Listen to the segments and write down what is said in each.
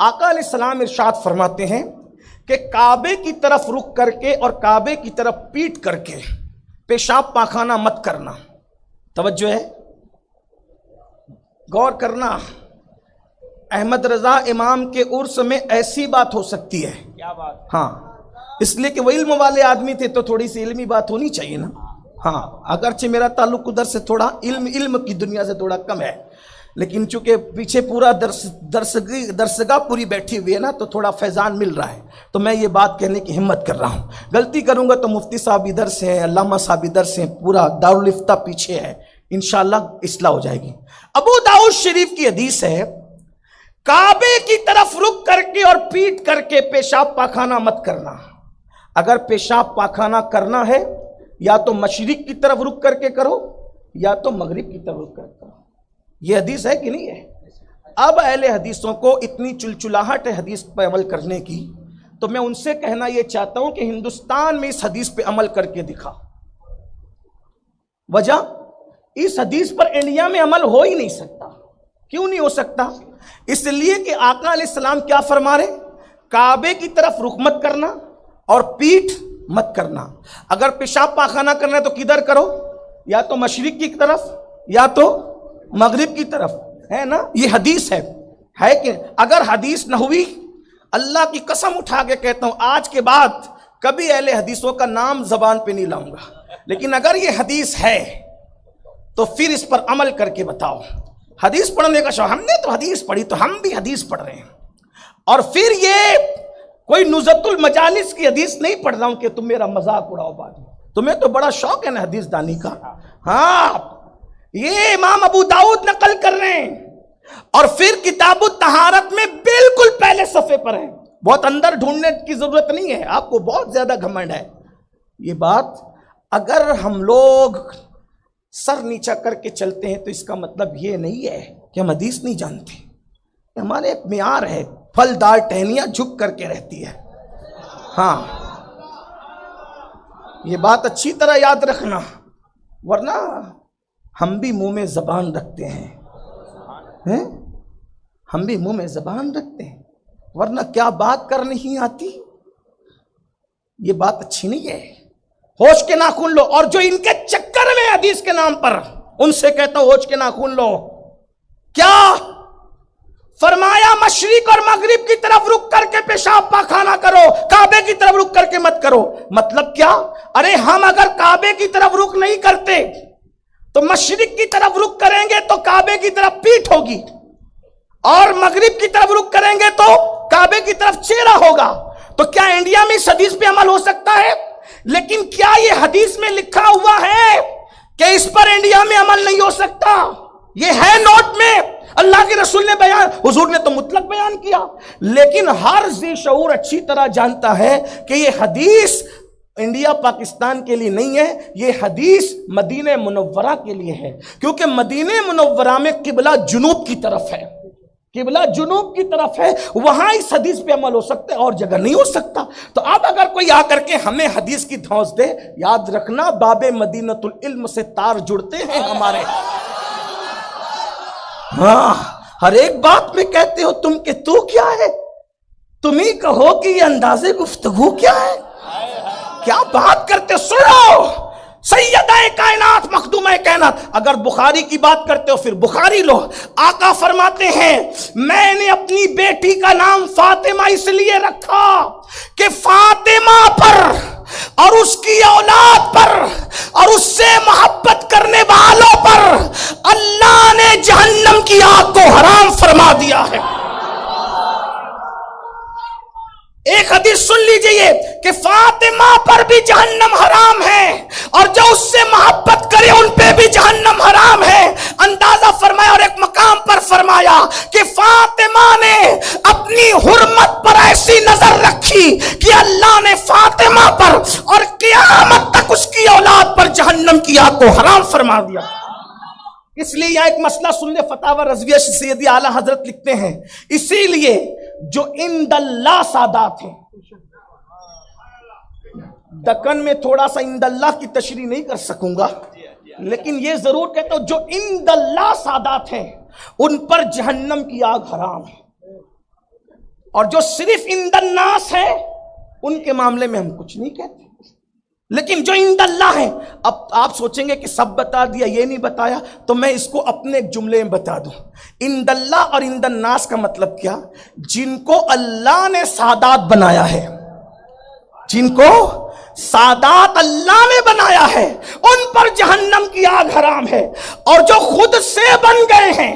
آقا علیہ السلام ارشاد فرماتے ہیں کہ کعبے کی طرف رخ کر کے اور کعبے کی طرف پیٹ کر کے پیشاب پاخانہ مت کرنا. توجہ ہے، غور کرنا. احمد رضا امام کے عرس میں ایسی بات ہو سکتی ہے. کیا بات؟ ہاں، اس لیے کہ وہ علم والے آدمی تھے تو تھوڑی سی علمی بات ہونی چاہیے نا. ہاں، اگرچہ میرا تعلق ادھر سے تھوڑا علم کی دنیا سے تھوڑا کم ہے، لیکن چونکہ پیچھے پورا درسگاہ پوری بیٹھی ہوئی ہے نا، تو تھوڑا فیضان مل رہا ہے، تو میں یہ بات کہنے کی ہمت کر رہا ہوں. غلطی کروں گا تو مفتی صاحب ادھر سے ہیں، علامہ صاحب ادھر سے ہیں، پورا دارالفتہ پیچھے ہے، انشاءاللہ اصلاح ہو جائے گی. ابو داؤد شریف کی حدیث ہے، کعبے کی طرف رخ کر کے اور پیٹ کر کے پیشاب پاخانہ مت کرنا. اگر پیشاب پاخانہ کرنا ہے یا تو مشرق کی طرف رخ کر کے کرو یا تو مغرب کی طرف رخ کر کے کرو. یہ حدیث ہے کہ نہیں ہے؟ اب اہل حدیثوں کو اتنی چلچلاہٹ ہے حدیث پہ عمل کرنے کی، تو میں ان سے کہنا یہ چاہتا ہوں کہ ہندوستان میں اس حدیث پہ عمل کر کے دکھا. وجہ، اس حدیث پر انڈیا میں عمل ہو ہی نہیں سکتا. کیوں نہیں ہو سکتا؟ اس لیے کہ آقا علیہ السلام کیا فرما رہے؟ کعبے کی طرف رخ مت کرنا اور پیٹھ مت کرنا. اگر پیشاب پاخانہ کرنا ہے تو کدھر کرو؟ یا تو مشرق کی طرف یا تو مغرب کی طرف، ہے نا؟ یہ حدیث ہے کہ اگر حدیث نہ ہوئی، اللہ کی قسم اٹھا کے کہتا ہوں آج کے بعد کبھی اہل حدیثوں کا نام زبان پہ نہیں لاؤں گا. لیکن اگر یہ حدیث ہے تو پھر اس پر عمل کر کے بتاؤ. حدیث پڑھنے کا شوق، ہم نے تو حدیث پڑھی تو ہم بھی حدیث پڑھ رہے ہیں، اور پھر یہ کوئی نزہت المجالس کی حدیث نہیں پڑھ رہا ہوں کہ تم میرا مذاق اڑاؤ. بعد میں تمہیں تو بڑا شوق ہے نا حدیث دانی کا. ہاں، یہ امام ابو داؤد نقل کر رہے ہیں، اور پھر کتاب الطہارت میں بالکل پہلے صفحے پر ہے. بہت اندر ڈھونڈنے کی ضرورت نہیں ہے، آپ کو بہت زیادہ گھمنڈ ہے. یہ بات اگر ہم لوگ سر نیچا کر کے چلتے ہیں تو اس کا مطلب یہ نہیں ہے کہ ہم حدیث نہیں جانتے. ہمارے ایک معیار ہے، پھلدار ٹہنیاں جھک کر کے رہتی ہے. ہاں، یہ بات اچھی طرح یاد رکھنا، ورنہ ہم بھی منہ میں زبان رکھتے ہیں. ہم بھی منہ میں زبان رکھتے ہیں، ورنہ کیا بات کر نہیں آتی. یہ بات اچھی نہیں ہے. ہوش کے ناخن لو. اور جو ان کے چکر میں حدیث کے نام پر، ان سے کہتا ہوں ہوش کے ناخن لو. کیا فرمایا؟ مشرق اور مغرب کی طرف رخ کر کے پیشاب پاخانہ کرو، کعبے کی طرف رخ کر کے مت کرو. مطلب کیا؟ ارے ہم اگر کعبے کی طرف رخ نہیں کرتے تو مشرق کی طرف رخ کریں گے تو کعبے کی طرف پیٹھ ہوگی، اور مغرب کی طرف رخ کریں گے تو کعبے کی طرف چہرہ ہوگا. تو کیا انڈیا میں اس حدیث پہ عمل ہو سکتا ہے؟ لیکن کیا یہ حدیث میں لکھا ہوا ہے کہ اس پر انڈیا میں عمل نہیں ہو سکتا؟ یہ ہے نوٹ میں. اللہ کے رسول نے بیان، حضور نے تو مطلق بیان کیا، لیکن ہر ذی شعور اچھی طرح جانتا ہے کہ یہ حدیث انڈیا پاکستان کے لیے نہیں ہے، یہ حدیث مدینہ منورہ کے لیے ہے. کیونکہ مدینہ منورہ میں قبلہ جنوب کی طرف ہے، قبلہ جنوب کی طرف ہے، وہاں اس حدیث پہ عمل ہو سکتا ہے، اور جگہ نہیں ہو سکتا. تو اب اگر کوئی آ کر کے ہمیں حدیث کی دھونس دے، یاد رکھنا باب مدینۃ العلم سے تار جڑتے ہیں ہمارے. ہاں، ہر ایک بات میں کہتے ہو تم کہ تو کیا ہے، تم ہی کہو کہ یہ انداز گفتگو کیا ہے. کیا بات کرتے، سنو. سیدہ کائنات مخدومہ کائنات، اگر بخاری کی بات کرتے ہو پھر بخاری لو. آقا فرماتے ہیں میں نے اپنی بیٹی کا نام فاطمہ اس لیے رکھا کہ فاطمہ پر اور اس کی اولاد پر اور اس سے محبت کرنے والوں پر اللہ نے جہنم کی آگ کو حرام فرما دیا ہے. ایک حدیث سن لیجئے کہ فاطمہ پر بھی جہنم حرام ہے، اور جو اس سے محبت کرے ان پہ بھی جہنم حرام ہے. اندازہ فرمایا، اور ایک مقام پر فرمایا کہ فاطمہ نے اپنی حرمت پر ایسی نظر رکھی کہ اللہ نے فاطمہ پر اور قیامت تک اس کی اولاد پر جہنم کی آگ کو حرام فرما دیا. اس لیے یہاں ایک مسئلہ سن لے. فتاوی رضویہ سیدی اعلیٰ حضرت لکھتے ہیں، اسی لیے جو عند اللہ سادات ہیں، دکن میں تھوڑا سا عند اللہ کی تشریح نہیں کر سکوں گا، لیکن یہ ضرور کہتا ہوں جو عند اللہ سادات ہیں ان پر جہنم کی آگ حرام ہے. اور جو صرف عند الناس ہے ان کے معاملے میں ہم کچھ نہیں کہتے، لیکن جو عند اللہ ہے، اب آپ سوچیں گے کہ سب بتا دیا یہ نہیں بتایا، تو میں اس کو اپنے ایک جملے میں بتا دوں۔ عند اللہ اور عند الناس کا مطلب کیا؟ جن کو اللہ نے سادات بنایا ہے، جن کو سادات اللہ نے بنایا ہے، ان پر جہنم کی آگ حرام ہے، اور جو خود سے بن گئے ہیں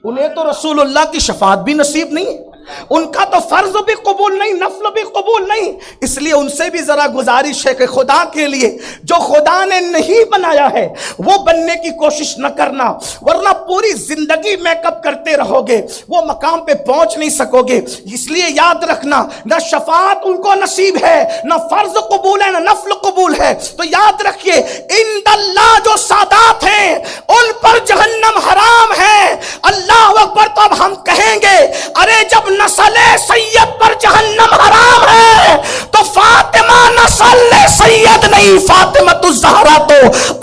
انہیں تو رسول اللہ کی شفاعت بھی نصیب نہیں، ان کا تو فرض بھی قبول نہیں، نفل بھی قبول نہیں۔ اس لیے ان سے بھی ذرا گزارش ہے کہ خدا کے لیے جو خدا نے نہیں بنایا ہے وہ بننے کی کوشش نہ کرنا، ورنہ پوری زندگی میک اپ کرتے رہو گے، وہ مقام پہ پہنچ نہیں سکو گے۔ اس لیے یاد رکھنا، نہ شفاعت ان کو نصیب ہے، نہ فرض قبول ہے، نہ نفل قبول ہے۔ تو یاد رکھیے، عند اللہ جو سادات ہیں ان پر جہنم حرام ہے۔ اللہ اکبر۔ تو اب ہم کہیں گے ارے جب نسل سید پر جہنم حرام ہے تو فاطمہ نسل سید نہیں، فاطمہ الزہرا تو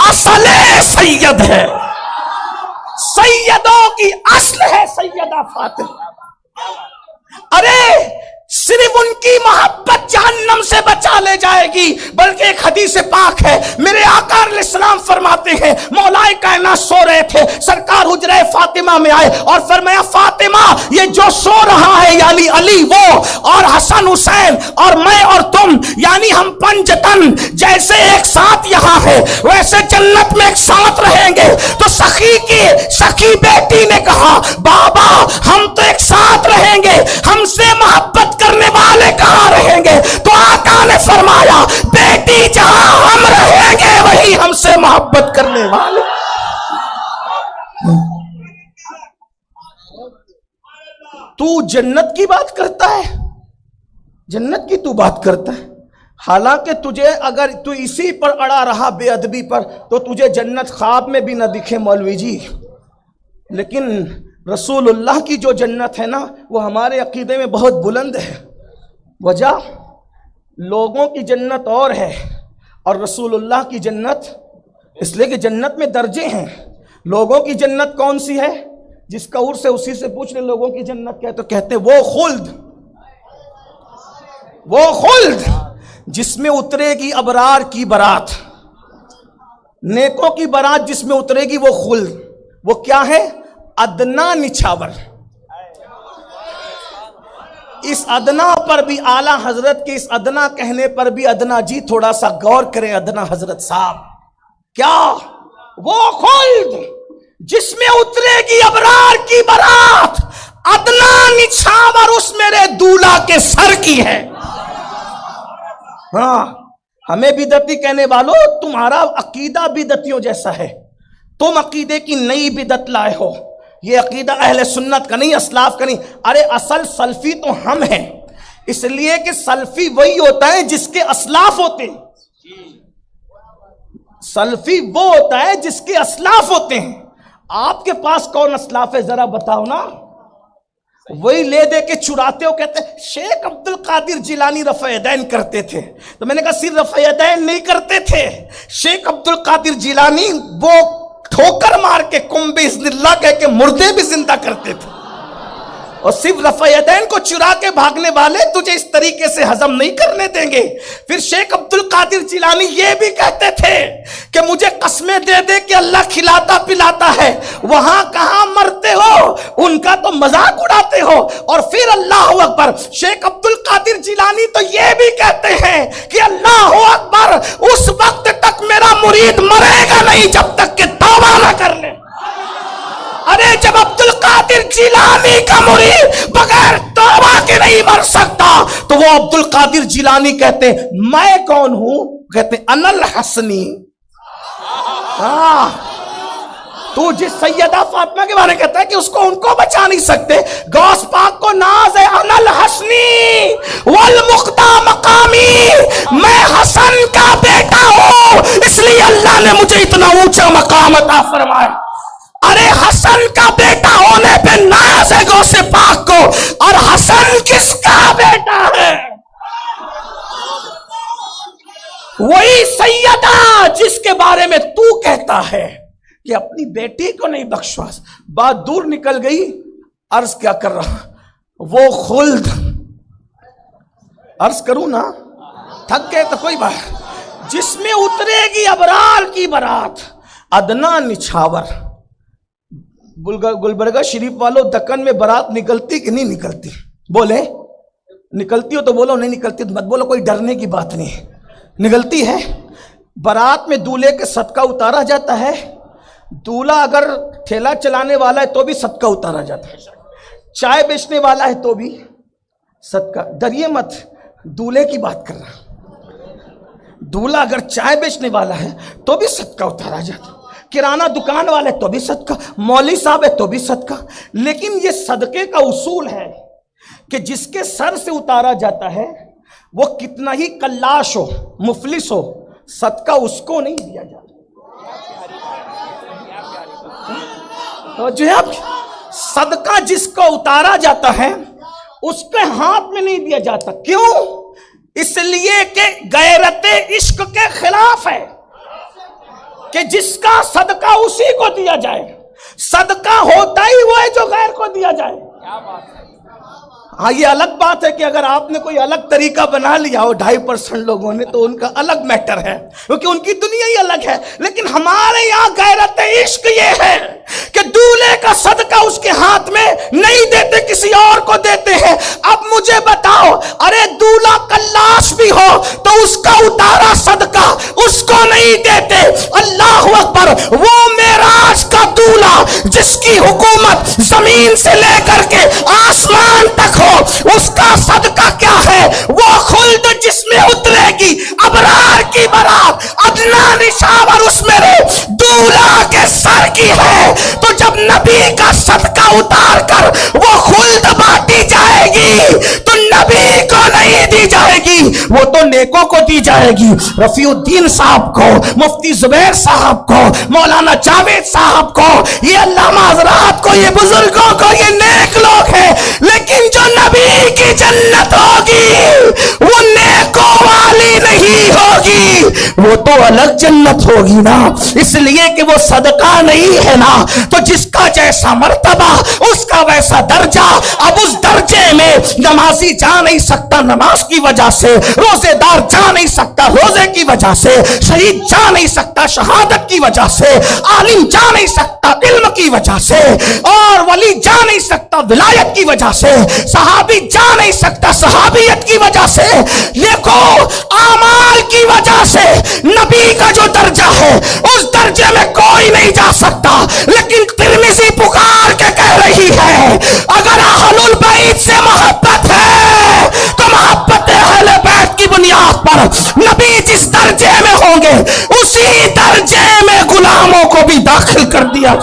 اصل سید ہے، سیدوں کی اصل ہے سیدہ فاطمہ۔ ارے صرف ان کی محبت جہنم سے بچا لے جائے گی، بلکہ ایک حدیث پاک ہے، میرے آقا علیہ السلام فرماتے ہیں مولا کائنات سو رہے تھے، سرکار حجرہ فاطمہ میں آئے اور فرمایا فاطمہ یہ جو سو رہا ہے یعنی علی وہ، اور حسن حسین اور میں اور تم یعنی ہم پنجتن جیسے ایک ساتھ یہاں ہے ویسے جنت میں ایک ساتھ رہیں گے۔ تو سخی بیٹی نے کہا بابا ہم تو ایک ساتھ رہیں گے، ہم سے محبت کرنے والے کہاں رہیں گے؟ تو آقا نے فرمایا بیٹی جہاں ہم رہیں گے وہی ہم سے محبت کرنے والے۔ تو جنت کی بات کرتا ہے، جنت کی تو بات کرتا ہے، حالانکہ تجھے اگر تو اسی پر اڑا رہا بے ادبی پر تو تجھے جنت خواب میں بھی نہ دکھے مولوی جی۔ لیکن رسول اللہ کی جو جنت ہے نا وہ ہمارے عقیدے میں بہت بلند ہے۔ وجہ لوگوں کی جنت اور ہے اور رسول اللہ کی جنت، اس لیے کہ جنت میں درجے ہیں۔ لوگوں کی جنت کون سی ہے؟ جس کا عرص ہے اسی سے پوچھ لیں لوگوں کی جنت کیا ہے، تو کہتے ہیں وہ خلد، وہ خلد جس میں اترے گی ابرار کی برات، نیکوں کی برات جس میں اترے گی وہ خلد۔ وہ کیا ہے؟ ادنا نچھاور۔ اس ادنا پر بھی اعلیٰ حضرت کے اس ادنا کہنے پر بھی ادنا جی تھوڑا سا غور کریں ادنا حضرت صاحب، کیا وہ خلد جس میں اترے گی ابرار کی برات، ادنا نچھاور اس میرے دولہا کے سر کی ہے۔ ہاں ہمیں بدعتی کہنے والوں تمہارا عقیدہ بدعتیوں جیسا ہے، تم عقیدے کی نئی بدعت لائے ہو، یہ عقیدہ اہل سنت کا نہیں، اسلاف کا نہیں۔ ارے اصل سلفی تو ہم ہیں، اس لیے کہ سلفی وہی ہوتا ہے جس کے اسلاف ہوتے ہیں، سلفی وہ ہوتا ہے جس کے اسلاف ہوتے ہیں۔ آپ کے پاس کون اسلاف ہے ذرا بتاؤ نا؟ وہی لے دے کے چراتے ہو، کہتے ہیں شیخ عبد القادر جیلانی رفع یدین کرتے تھے، تو میں نے کہا صرف رفع یدین نہیں کرتے تھے، شیخ عبد القادر جیلانی وہ ٹھوکر مار کے کم باذن اللہ کہہ کے مردے بھی زندہ کرتے تھے، اور صرف رفع یدین کو چرا کے بھاگنے والے تجھے اس طریقے سے ہضم نہیں کرنے دیں گے۔ پھر شیخ عبد القادر جیلانی یہ بھی کہتے تھے کہ مجھے قسمیں دے دے کہ اللہ کھلاتا پلاتا ہے، وہاں کہاں مرتے ہو، ان کا تو مذاق اڑاتے ہو۔ اور پھر اللہ اکبر، شیخ عبد القادر جیلانی تو یہ بھی کہتے ہیں کہ اللہ اکبر اس وقت تک میرا مرید مرے گا نہیں جب تک کہ توبہ نہ کر لے۔ ارے جب عبد القادر جیلانی کا مرید بغیر توبہ کے نہیں مر سکتا تو وہ عبد القادر جیلانی کہتے ہیں میں کون ہوں؟ کہتے ہیں انا الحسنی۔ تو جس سیدہ فاطمہ کے بارے میں کہتا ہے کہ اس کو ان کو بچا نہیں سکتے، غوث پاک کو ناز ہے انا الحسنی والمقتا مقامی، میں حسن کا بیٹا ہوں اس لیے اللہ نے مجھے اتنا اونچا مقام عطا فرمایا۔ ارے حسن کا بیٹا ہونے پہ ناز ہے غوث پاک کو، اور حسن کس کا بیٹا ہے؟ وہی سیدہ جس کے بارے میں تو کہتا ہے کہ اپنی بیٹی کو نہیں بخشواس۔ بات دور نکل گئی، عرض کیا کر رہا، وہ خلد عرض کروں نا، تھک گئے تو کوئی بات، جس میں اترے گی ابرار کی بارات، ادنا نچھاور. گلبرگہ شریف والوں، دکن میں بارات نکلتی کہ نہیں نکلتی؟ بولے نکلتی ہو تو بولو، نہیں نکلتی تو مت بولو، کوئی ڈرنے کی بات نہیں. نکلتی ہے. بارات میں دولہے کے صدقہ اتارا جاتا ہے. دولہا اگر ٹھیلا چلانے والا ہے تو بھی صدقہ اتارا جاتا ہے، چائے بیچنے والا ہے تو بھی صدقہ. ڈریے مت، دولہے کی بات کر رہا. دولہا اگر چائے بیچنے والا ہے تو بھی صدقہ اتارا جاتا ہے، کرانہ دکان والا ہے تو بھی صدقہ، مولوی صاحب ہے تو بھی صدقہ. لیکن یہ صدقے کا اصول ہے کہ جس کے سر سے اتارا جاتا ہے وہ کتنا ہی کلاش ہو، مفلس ہو، صدقہ اس کو نہیں دیا جاتا. جو ہے صدقہ جس کو اتارا جاتا ہے اس کے ہاتھ میں نہیں دیا جاتا. کیوں؟ اس لیے کہ غیرت عشق کے خلاف ہے کہ جس کا صدقہ اسی کو دیا جائے. صدقہ ہوتا ہی وہ ہے جو غیر کو دیا جائے. ہاں یہ الگ بات ہے کہ اگر آپ نے کوئی الگ طریقہ بنا لیا ہو 2.5% لوگوں نے تو ان کا الگ میٹر ہے، کیونکہ ان کی دنیا ہی الگ ہے. لیکن ہمارے یہاں غیرت عشق یہ ہے کہ دولہے کا صدقہ اس کے ہاتھ میں نہیں دیتے، کسی اور کو دیتے ہیں. اب مجھے بتاؤ، ارے دولہا کلاش بھی ہو تو اس کا اتارا صدقہ اس کو نہیں دیتے. اللہ اکبر. وہ معراج کا دولہا جس کی حکومت زمین سے لے کر کے آسمان تک ہو، اس کا صدقہ کیا ہے؟ وہ خلد جس میں اترے گی ابرار کی بارات، ادنا نشاور اس میرے دولہا کے سر کی ہے. تو جب نبی کا صدقہ اتار کر وہ خلد بانٹی جائے گی تو نبی کو نہیں دی جائے گی، وہ تو نیکوں کو دی جائے گی. رفیع الدین صاحب کو، مفتی زبیر صاحب کو، مولانا جاوید صاحب کو، یہ علامہ حضرات کو، یہ بزرگوں کو، یہ نیک لوگ ہیں. لیکن جو نبی کی جنت ہوگی وہ نیکوں والی نہیں ہوگی، وہ تو الگ جنت ہوگی نا. اس لیے کہ وہ صدقہ نہیں ہے نا. تو جس کا جیسا مرتبہ اس کا ویسا درجہ. اب اس درجے میں نمازی جا نہیں سکتا نماز کی وجہ سے، روزے دار جا نہیں سکتا روزے کی وجہ سے، شہید جا نہیں سکتا شہادت کی وجہ سے، عالم جا نہیں سکتا علم کی وجہ سے، اور ولی جا نہیں سکتا ولایت کی وجہ سے، صحابی جا نہیں سکتا صحابیت کی وجہ سے. دیکھو اعمال کی وجہ سے نبی کا جو درجہ ہے اس درجے میں کوئی نہیں جا سکتا. لیکن ترمذی پکار کے کہہ رہی ہے اگر اہل البیت سے محبت ہے تو محبت اہل بیت کی بنیاد پر نبی جس درجے میں ہوں گے اسی درجے میں غلاموں کو بھی داخل کر دیا.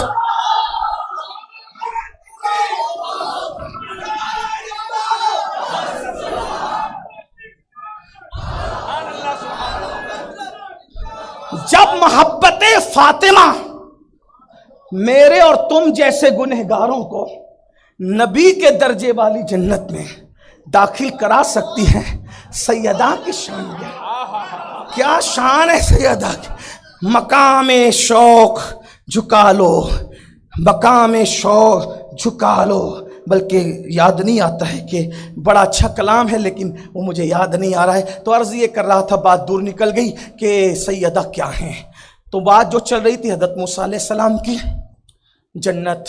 جب محبت فاطمہ میرے اور تم جیسے گنہگاروں کو نبی کے درجے والی جنت میں داخل کرا سکتی ہیں، سیدہ کی شان کیا شان ہے سیدہ کی. مقام شوق جھکا لو، مقام شوق جھکا لو. بلکہ یاد نہیں آتا ہے کہ بڑا اچھا کلام ہے لیکن وہ مجھے یاد نہیں آ رہا ہے. تو عرض یہ کر رہا تھا، بات دور نکل گئی کہ سیدہ کیا ہیں. تو بات جو چل رہی تھی حضرت موسیٰ علیہ السلام کی جنت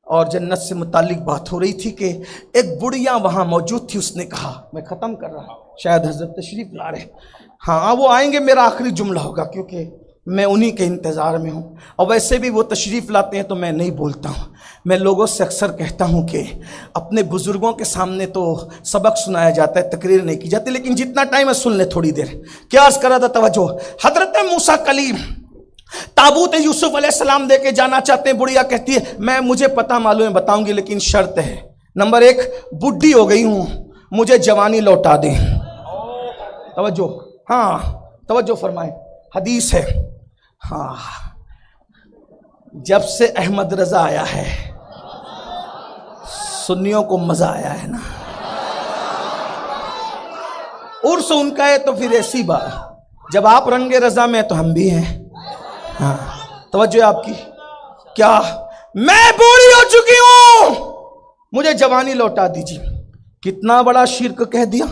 اور جنت سے متعلق بات ہو رہی تھی کہ ایک بڑھیا وہاں موجود تھی. اس نے کہا، میں ختم کر رہا ہوں، شاید حضرت تشریف لا رہے، ہاں وہ آئیں گے، میرا آخری جملہ ہوگا کیونکہ میں انہی کے انتظار میں ہوں. اور ویسے بھی وہ تشریف لاتے ہیں تو میں نہیں بولتا ہوں. میں لوگوں سے اکثر کہتا ہوں کہ اپنے بزرگوں کے سامنے تو سبق سنایا جاتا ہے، تقریر نہیں کی جاتی، لیکن جتنا ٹائم ہے سن لیں تھوڑی دیر. کیا عرض کر رہا تھا؟ توجہ. حضرت موسیٰ کلیم تابوت یوسف علیہ السلام دے کے جانا چاہتے ہیں. بڑھیا کہتی ہے میں مجھے پتہ معلوم ہے بتاؤں گی لیکن شرط ہے. نمبر 1، بڈھی ہو گئی ہوں، مجھے جوانی لوٹا دیں. توجہ، ہاں توجہ فرمائیں، حدیث ہے. ہاں جب سے احمد رضا آیا ہے سنیوں کو مزہ آیا ہے نا. عرس ان کا ہے تو پھر ایسی بات، جب آپ رنگ رضا میں تو ہم بھی ہیں. ہاں توجہ آپ کی. کیا میں بوڑھی ہو چکی ہوں، مجھے جوانی لوٹا دیجیے. کتنا بڑا شرک کہہ دیا.